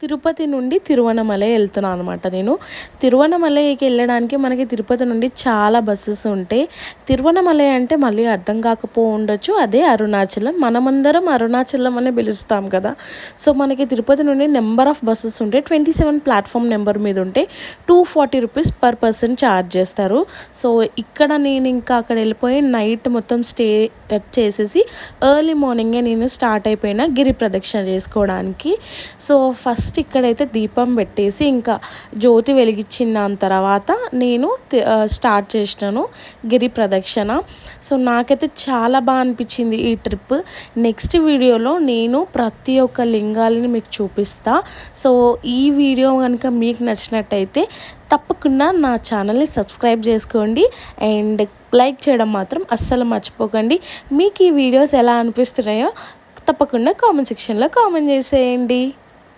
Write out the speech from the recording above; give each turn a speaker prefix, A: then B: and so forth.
A: తిరుపతి నుండి తిరువనమలై వెళ్తున్నాను అనమాట. నేను తిరువనమలైకి వెళ్ళడానికి మనకి తిరుపతి నుండి చాలా బస్సెస్ ఉంటాయి. తిరువనమలై అంటే మళ్ళీ అర్థం కాకపోవచ్చు, అదే అరుణాచలం. మనమందరం అరుణాచలం అనే పిలుస్తాం కదా. సో మనకి తిరుపతి నుండి నెంబర్ ఆఫ్ బస్సెస్ ఉంటాయి. 27 ప్లాట్ఫామ్ నెంబర్ మీద ఉంటే 240 రూపీస్ పర్ పర్సన్ ఛార్జ్ చేస్తారు. సో ఇక్కడ నేను ఇంకా అక్కడ వెళ్ళిపోయి నైట్ మొత్తం స్టే చేసేసి ఎర్లీ మార్నింగే నేను స్టార్ట్ అయిపోయిన గిరి ప్రదక్షిణ చేసుకోవడానికి. సో ఫస్ట్ ఇక్కడైతే దీపం పెట్టేసి ఇంకా జ్యోతి వెలిగించిన దాని తర్వాత నేను స్టార్ట్ చేసినాను గిరి ప్రదక్షిణ. సో నాకైతే చాలా బాగా అనిపించింది ఈ ట్రిప్. నెక్స్ట్ వీడియోలో నేను ప్రతి ఒక్క లింగాలని మీకు చూపిస్తా. సో ఈ వీడియో కనుక మీకు నచ్చినట్టయితే తప్పకుండా నా ఛానల్ని సబ్స్క్రైబ్ చేసుకోండి అండ్ లైక్ చేయడం మాత్రం అస్సలు మర్చిపోకండి. మీకు ఈ వీడియోస్ ఎలా అనిపిస్తున్నాయో తప్పకుండా కామెంట్ సెక్షన్లో కామెంట్ చేసేయండి.